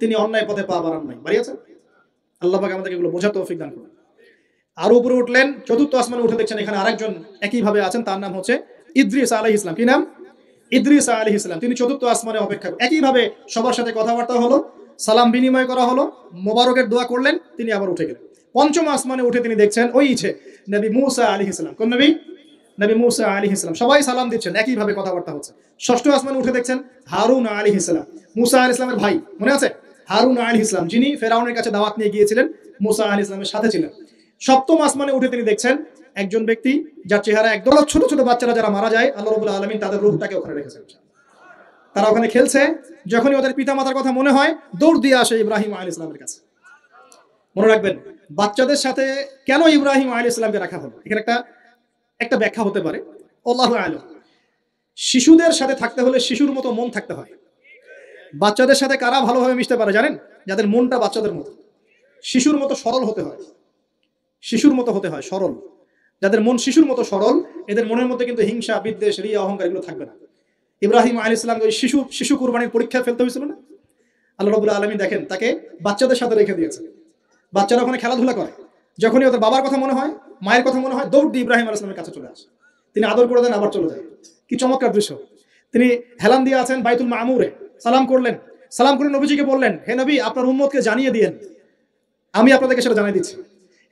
তিনি অন্যায় পথে পা বাড়ান নাই, বাড়িয়েছেন। আল্লাহ পাক আমাদেরকে এগুলো বোঝার তৌফিক দান করুন। আরো উপরে উঠলেন, চতুর্থ আসমানে উঠে দেখছেন এখানে আরেকজন একইভাবে আছেন, তার নাম হচ্ছে ইদ্রিস আলাইহিস সালাম। কি নাম? ইদ্রিস আলাইহিস সালাম। তিনি চতুর্থ আসমানে অপেক্ষা একইভাবে সবার সাথে কথাবার্তা হলো, সালাম বিনিময় করা হলো, মোবারকের দোয়া করলেন, তিনি আবার উঠে গেলেন। পঞ্চম আসমানে উঠে তিনি দেখছেন ওই যে নবী মুসা আলাইহিস সালাম। কোন নবী? নবী মুসা আলাইহিস সালাম। সবাই সালাম দিচ্ছেন, একইভাবে কথাবার্তা হচ্ছে। ষষ্ঠ আসমানে উঠে দেখছেন হারুন আলাইহিস সালাম, মুসা আলাইহিস সালামের ভাই, মনে আছে? হারুন আলাইহিস সালাম, যিনি ফেরাউনের কাছে দাওয়াত নিয়ে গিয়েছিলেন, মুসা আলাইহিস সালামের সাথে ছিলেন। সপ্তম আসমানে উঠে তিনি দেখছেন একজন ব্যক্তি যার চেহারা একদম, ছোট ছোট বাচ্চারা যারা মারা যায় আল্লাহ রাব্বুল আলামিন তাদের রূহটাকে ওখানে রেখেছেন। তারা ওখানে খেলছে, যখনই ওদের পিতামাতার কথা মনে হয় দৌড় দিয়ে আসে ইব্রাহিম আলাইহিস সালামের কাছে। মনে রাখবেন, বাচ্চাদের সাথে কেন ইব্রাহিম আলাইহিস সালামকে রাখা হলো, এখানে একটা ব্যাখ্যা হতে পারে, আল্লাহু আ'লাম। শিশুদের সাথে থাকতে হলে শিশুর মতো মন থাকতে হয়। বাচ্চাদের সাথে কারা ভালোভাবে মিশতে পারে জানেন? যাদের মনটা বাচ্চাদের মতো, শিশুর মতো সরল হতে হয়। শিশুর মতো হতে হয়, সরল। যাদের মন শিশুর মতো সরল, এদের মনের মধ্যে কিন্তু হিংসা, বিদ্বেষ, রিয়া, অহংকার এগুলো থাকবে না। ইব্রাহিম আলাইহিস সালাম ওই শিশু কুরবানির পরীক্ষায় ফেলতে হয়েছিল না? আল্লাহ রাব্বুল আলামিন দেখেন তাকে বাচ্চাদের সাথে রেখে দিয়েছে। বাচ্চারা ওখানে খেলাধুলা করে, যখনই ওদের বাবার কথা মনে হয়, মায়ের কথা মনে হয়, দৌড় দিয়ে ইব্রাহিম আলাইহিস সালামের কাছে চলে আসে। তিনি আদর করে দেন, আবার চলে যায়। কি চমৎকার দৃশ্য! তিনি হেলান দিয়ে আছেন বাইতুল মামুরে, সালাম করলেন, সালাম করে নবীজিকে বললেন, হে নবী, আপনার উম্মতকে জানিয়ে দিয়েন, আমি আপনাদেরকে সেটা জানিয়ে দিচ্ছি।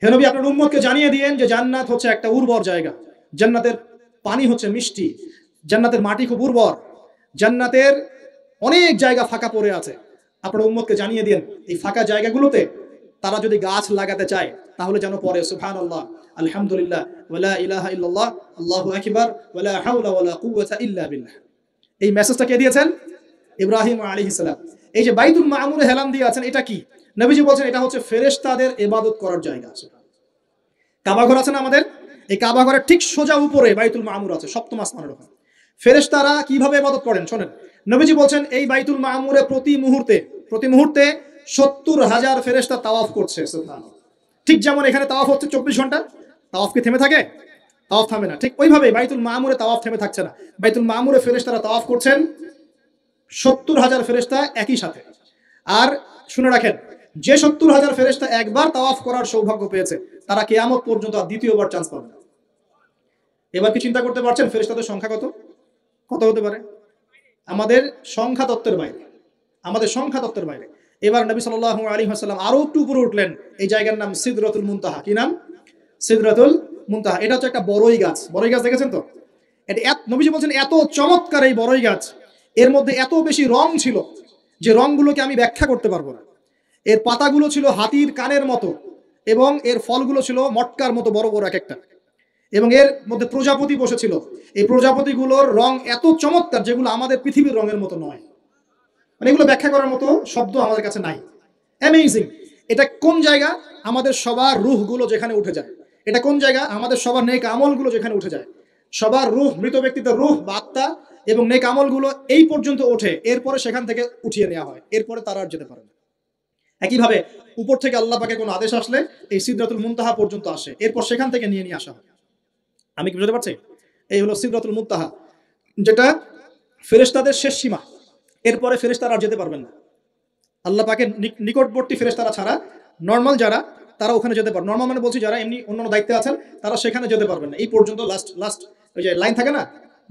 হে নবী, আপনার উম্মতকে জানিয়ে দিয়েন যে জান্নাত হচ্ছে একটা উর্বর জায়গা, জান্নাতের পানি হচ্ছে মিষ্টি, জান্নাতের মাটি খুব উর্বর, জান্নাতের অনেক জায়গা ফাঁকা পড়ে আছে। আপনার উম্মতকে জানিয়ে দিয়েন এই ফাঁকা জায়গাগুলোতে তারা যদি গাছ লাগাতে চায় তাহলে যেন পড়ে সুবহানাল্লাহ, আলহামদুলিল্লাহ, ওয়ালা ইলাহা ইল্লাল্লাহ, আল্লাহু আকবার, ওয়ালা হাওলা ওয়ালা কুওয়াতা ইল্লা বিল্লাহ। এই মেসেজটা কে দিয়েছেন? ইব্রাহিম আলাইহিস সালাম। এই যে বাইতুল মামুরে হেলান দিয়ে আছেন, এটা কি? নবীজি বলছেন এটা হচ্ছে ফেরেশতাদের ইবাদত করার জায়গা। কাবা ঘর আছে না আমাদের, এই কাবা ঘরের ঠিক সোজা উপরে বাইতুল মামুর আছে, সপ্তম আসমানের ওখানে। ফেরেশতারা কিভাবে ইবাদত করেন শোনেন। নবীজি বলছেন এই বাইতুল মামুরে প্রতি মুহূর্তে 70,000 ফেরেশতা তাওয়াফ করছে। সুবহানাল্লাহ। ঠিক যেমন এখানে তাওয়াফ হচ্ছে 24 ঘন্টা, তাওয়াফ কি থেমে থাকে? তাওয়াফ থামে না। ঠিক ওইভাবে বাইতুল মামুরে তাওয়াফ থেমে থাকছে না। বাইতুল মামুরে ফেরেশতারা তাওয়াফ করছেন 70,000 ফেরেশতা একই সাথে। আর শুনে রাখেন, যে 70,000 ফেরেশতা একবার তাওয়াফ করার সৌভাগ্য পেয়েছে তারা কিয়ামত পর্যন্ত আর দ্বিতীয়বার চান্স পাবে না। এবার কি চিন্তা করতে পারছেন ফেরেশতাদের সংখ্যা কত হতে পারে? আমাদের সংখ্যা তত্ত্বের বাইরে, আমাদের সংখ্যা তত্ত্বের বাইরে। এবার নবী সাল্লাল্লাহু আলাইহি ওয়াসাল্লাম আরো একটু উপরে উঠলেন। এই জায়গার নাম সিদরাতুল মুনতাহা। কি নাম? সিদরাতুল মুনতাহা। এটা হচ্ছে একটা বড়ই গাছ। বড়ই গাছ দেখেছেন তো? এটা নবীজি বলছেন এত চমৎকার এই বড়ই গাছ, এর মধ্যে এত বেশি রং ছিল যে রংগুলোকে আমি ব্যাখ্যা করতে পারবো না। এর পাতাগুলো ছিল হাতির কানের মতো এবং এর ফলগুলো ছিল মটকার মতো বড় বড় এক একটা, এবং এর মধ্যে প্রজাপতি বসেছিল। এই প্রজাপতিগুলোর রং এত চমৎকার যেগুলো আমাদের পৃথিবীর রঙের মতো নয়। মানে এগুলো ব্যাখ্যা করার মতো শব্দ আমাদের কাছে নাই। অ্যামেজিং! এটা কোন জায়গা? আমাদের সবার রূহগুলো যেখানে উঠে যায়। এটা কোন জায়গা? আমাদের সবার নেক আমলগুলো যেখানে উঠে যায়। সবার রূহ, মৃত ব্যক্তিদের রূহ বা আত্মা এবং নেক আমলগুলো এই পর্যন্ত ওঠে, এরপরে সেখান থেকে উঠিয়ে নেওয়া হয়, এরপরে তারা আর যেতে পারে না। একইভাবে উপর থেকে আল্লাহ পাকের কোনো আদেশ আসলে এই সিদরাতুল মুনতাহা পর্যন্ত আসে, এরপর সেখান থেকে নিয়ে আসা হয়। আমি কি বুঝতে পারছি? এই হলো সিদরাতুল মুনতাহা, যেটা ফেরেশতাদের শেষ সীমা। এরপরে ফেরেশতারা আর যেতে পারবেন না। আল্লাহ পাকের নিকটবর্তী ফেরেশতারা ছাড়া নর্মাল যারা, তারা ওখানে যেতে পারবে। নর্মাল মানে বলছি যারা এমনি অন্যান্য দায়িত্বে আছেন তারা সেখানে যেতে পারবেন না। এই পর্যন্ত লাস্ট ওই যে লাইন থাকে না,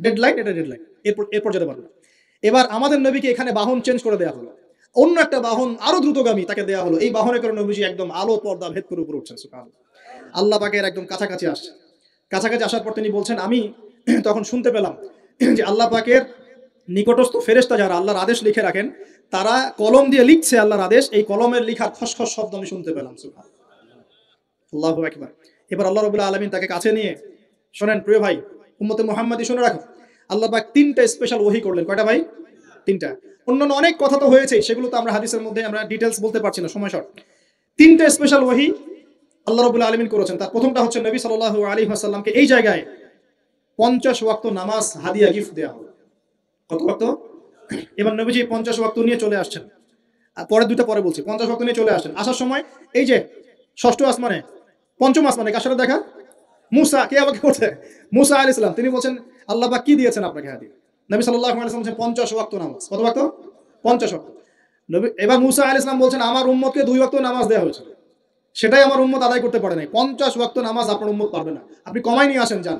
ডেড লাইন, এটা ডেড লাইন, এরপর যেতে পারবে না। এবার আমাদের নবীকে এখানে বাহন চেঞ্জ করে দেওয়া হলো, অন্য একটা বাহন আরো দ্রুতগামী তাকে দেওয়া হলো। এই বাহনে করে নবীজি একদম আলো পর্দা ভেদ করে উপরে উঠছেন। সুবহানাল্লাহ। আল্লাহ পাকের একদম কাছাকাছি আসছে। কাছাকাছি আসার পর তিনি বলছেন, আমি তখন শুনতে পেলাম যে আল্লাহ পাকের নিকটস্থ ফেরেশতা যারা আল্লাহর আদেশ লিখে রাখেন, তারা কলম দিয়ে লিখছে আল্লাহর আদেশ। এই কলমের লিখার খসখস শব্দ আমি শুনতে পেলাম। সুবহানাল্লাহ, আল্লাহু আকবার। এবার আল্লাহ রাব্বুল আলামিন তাকে কাছে নিয়ে, শোনেন প্রিয় ভাই, উম্মতে মুহাম্মাদি শুনে রাখো, আল্লাহ পাক 3টা স্পেশাল ওহী করলেন। কয়টা ভাই? 3টা। অন্যান্য অনেক কথা তো হয়েছে, সেগুলো তো আমরা হাদিসের মধ্যে আমরা ডিটেইলস বলতে পারছি না, সময় শর্ট। 3টা স্পেশাল ওহী আল্লাহ রাব্বুল আলামিন করেছেন। তার প্রথমটা হচ্ছে নবী সাল্লাল্লাহু আলাইহি ওয়াসাল্লামকে এই জায়গায় 50 ওয়াক্ত নামাজ হাদিয়া গিফট দেওয়া হলো। কত ওয়াক্ত? এবার নবীজি 50 ওয়াক্ত নিয়ে চলে আসছেন। আর পরের দুটো পরে বলছি। 50 ওয়াক্ত নিয়ে চলে আসছেন। আসার সময় এই যে ষষ্ঠ আসমানে, পঞ্চম আসমানে কার সাথে দেখা? মুসা। কে আমাকে করছে? মুসা আলাইহিস সালাম। তিনি বলছেন আল্লাহ পাক কি দিয়েছেন আপনাকে হাদিয়া? নবী সাল্লাল্লাহু আলাইহি ওয়াসাল্লাম বলছেন 50 ওয়াক্ত নামাজ। কত ওয়াক্ত? 50 ওয়াক্ত। এবার মুসা আলাইহিস সালাম বলছেন আমার উম্মতকে 2 ওয়াক্ত নামাজ দেওয়া হয়েছে, সেটাই আমার উম্মত আদায় করতে পারে নাই। 50 ওয়াক্ত নামাজ আপনার উম্মত পারবে না, আপনি কমাই নিয়ে আসেন যান।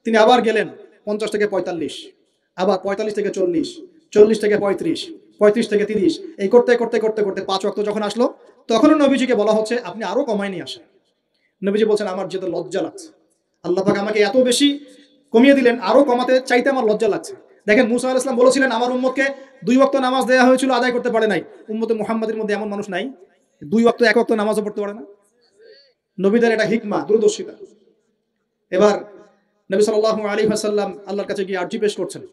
তিনি আবার গেলেন 50 থেকে 45, আবার 45 থেকে 40, 40 থেকে 35, 35 থেকে 30, এই করতে করতে করতে করতে 5 ওয়াক্ত যখন আসলো, তখনও নবীজিকে বলা হচ্ছে আপনি আরো কমাই নিয়ে আসেন। নবীজি বলছেন আমার যেতে লজ্জা লাগছে, আল্লাহ পাক আমাকে এত বেশি কমিয়ে দিলেন, আরো কমাতে চাইতে আমার লজ্জা লাগছে। দেখেন মুসা আলাইহিস সালাম বলেছিলেন আমার উম্মতকে 2 ওয়াক্ত নামাজ দেওয়া হয়েছিল, আদায় করতে পারে নাই। উম্মতে মুহাম্মাদের মধ্যে এমন মানুষ নাই 2 ওয়াক্ত 1 ওয়াক্ত নামাজও পড়তে পারে না। নবীদের এটা হিকমা, দূরদর্শিতা। এবার নবী সাল্লাল্লাহু আলাইহি ওয়াসাল্লাম আল্লাহর কাছে গিয়ে আরজি পেশ করছেন।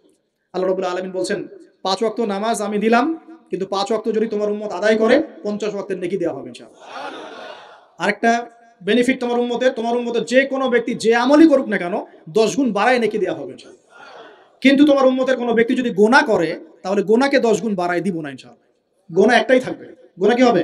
আল্লাহ রাব্বুল আলামিন বলছেন 5 ওয়াক্ত নামাজ আমি দিলাম, কিন্তু 5 ওয়াক্ত যদি তোমার উম্মত আদায় করে 50 ওয়াক্তের নেকি দেওয়া হবে ইনশাআল্লাহ। আরেকটা বেনিফিট তোমার উম্মতের যে কোনো ব্যক্তি যে আমলই করুক না কেন 10 গুণ বাড়ায় নেকি দেওয়া হবে ইনশাআল্লাহ। কিন্তু তোমার উম্মতের কোনো ব্যক্তি যদি গুনাহ করে তাহলে গুনাহকে 10 গুণ বাড়ায় দিব না ইনশাআল্লাহ। গুনাহ একটাই থাকবে, গুনাহ কি হবে?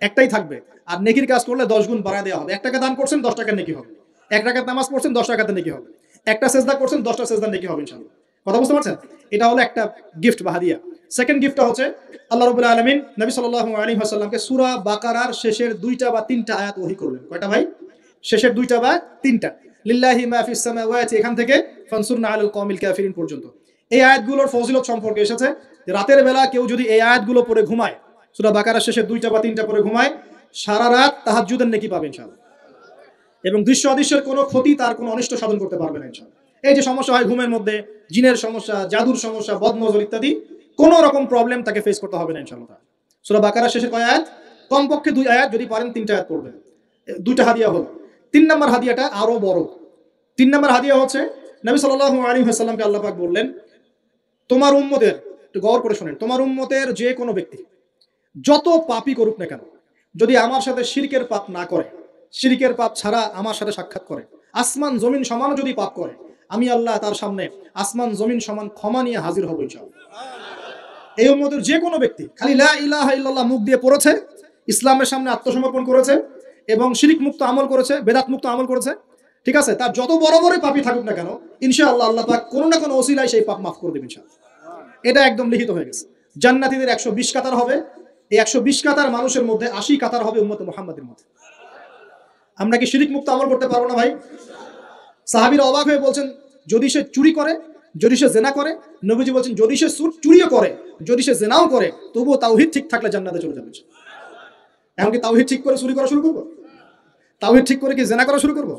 একটাই থাকবে। আর নেকির কাজ করলে 10 গুণ বাড়ায় দেওয়া হবে। 1 টাকা দান করছেন 10 টাকার নেকি হবে, 1 রাকাত নামাজ পড়ছেন 10 রাকাতের নেকি হবে, একটা সেজদা করছেন 10টা সেজদার নেকি হবে ইনশাআল্লাহ। কথা বুঝতে পারছেন? এটা হলো একটা গিফট বা হাদিয়া। সেকেন্ড গিফটটা হচ্ছে আল্লাহ রাব্বুল আলামিন নবী সাল্লাল্লাহু আলাইহি ওয়াসাল্লামকে সূরা বাকারার শেষের 2টা বা 3টা আয়াত ওহী করলেন। কয়টা ভাই? শেষের 2টা বা 3টা। লিল্লাহি মা ফিস সামাওয়াতি, এখান থেকে ফানসুরনা আলাল কওমিল কাফিরিন পর্যন্ত এই আয়াতগুলোর ফজিলত সম্পর্কে এসেছে যে রাতের বেলা কেউ যদি এই আয়াতগুলো পড়ে ঘুমায়, সূরা বাকারার শেষের 2টা বা 3টা পড়ে ঘুমায়, সারা রাত তাহাজ্জুদের নেকি পাবে ইনশাআল্লাহ। এবং দৃশ্য অদৃশ্যের কোনো ক্ষতি, তার কোনো অনিষ্ট সাধন করতে পারবে না ইনশাআল্লাহ। এই যে সমস্যা হয় ঘুমের মধ্যে, জিনের সমস্যা, জাদুর সমস্যা, বদনজর ইত্যাদি, কোনো রকম প্রবলেম তাকে ফেস করতে হবে না ইনশাআল্লাহ। সূরা বাকারার শেষে কয় আয়াত? কমপক্ষে 2 আয়াত, যদি পারেন 3টা আয়াত পড়বেন। 2টা হাদিয়া হলো। 3 নম্বর হাদিয়াটা আরো বড়। 3 নম্বর হাদিয়া হচ্ছে নবী সাল্লাল্লাহু আলাইহি ওয়াসাল্লামকে আল্লাহ পাক বললেন তোমার উম্মতের, একটু গৌর করে শুনেন, তোমার উম্মতের যে কোনো ব্যক্তি যত পাপই করুক না কেন, যদি আমার সাথে শিরকের পাপ না করে, শিরকের পাপ ছাড়া আমার সাথে সাক্ষাৎ করে, আসমান জমিন সমান যদি পাপ করে, আমি আল্লাহ তার সামনে আসমান জমিন সমান ক্ষমা নিয়ে হাজির হব ইনশাআল্লাহ। এই উম্মতের যে কোনো ব্যক্তি খালি লা ইলাহা ইল্লাল্লাহ মুখ দিয়ে পড়েছে, ইসলামের সামনে আত্মসমর্পণ করেছে এবং শিরক মুক্ত আমল করেছে, বেদাত মুক্ত আমল করেছে, ঠিক আছে, তার যত বড় বড় পাপই থাকুক না কেন ইনশাআল্লাহ আল্লাহ পাক কোনো না কোনো ওসিলায় সেই পাপ মাফ করে দেবেন ইনশাআল্লাহ। এটা একদম লিখিত হয়ে গেছে। জান্নাতীদের 120 কাতার হবে, এই 120 কাতার মানুষের মধ্যে 80 কাতার হবে উম্মতে মুহাম্মাদের মধ্যে। আমরা কি শিরক মুক্ত আমল করতে পারবো না ভাই? সাহাবীরা অবাক হয়ে বলছেন যদি সে চুরি করে, যদি সে জেনা করে, নবীজি বলছেন যদি সে চুরিও করে, যদি সে জেনাও করে, তবুও তাওহীদ ঠিক থাকলে জান্নাতে চলে যাবে। এমনকি তাওহীদ ঠিক করে চুরি করা শুরু করবো? তাওহীদ ঠিক করে কি জেনা করা শুরু করবো?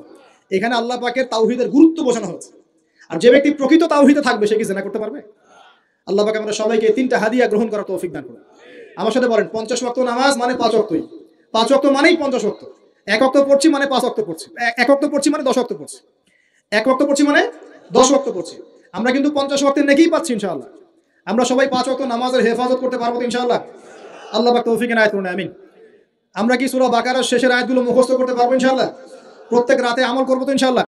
এখানে আল্লাহ পাকের তাওহীদের গুরুত্ব বোঝানো হয়েছে। আর যে ব্যক্তি প্রকৃত তাওহীদে থাকবে সে কি জেনা করতে পারবে? আল্লাহ পাক আমরা সবাইকে 3টা হাদিয়া গ্রহণ করার তৌফিক দান করুন। আমার সাথে বলেন 50 ওয়াক্ত নামাজ মানে 5 ওয়াক্তই। 5 ওয়াক্ত মানেই 50 ওয়াক্ত। 1 ওয়াক্ত পড়ছি মানে 5 ওয়াক্ত পড়ছি। 1 ওয়াক্ত পড়ছি মানে 10 ওয়াক্ত পড়ছি। 1 ওয়াক্ত পড়ছি মানে 10 ওয়াক্ত পড়ছি। আমরা কিন্তু 50 ওয়াক্তের নেকিই পাচ্ছি ইনশাআল্লাহ। আমরা সবাই 5 ওয়াক্ত নামাজের হেফাজত করতে পারবো তো ইনশাআল্লাহ। আল্লাহ পাক তৌফিক এনায়েত করুন, আমিন। আমরা কি সূরা বাকারার শেষের আয়াতগুলো মুখস্থ করতে পারবো ইনশাআল্লাহ? প্রত্যেক রাতে আমল করবো তো ইনশাআল্লাহ।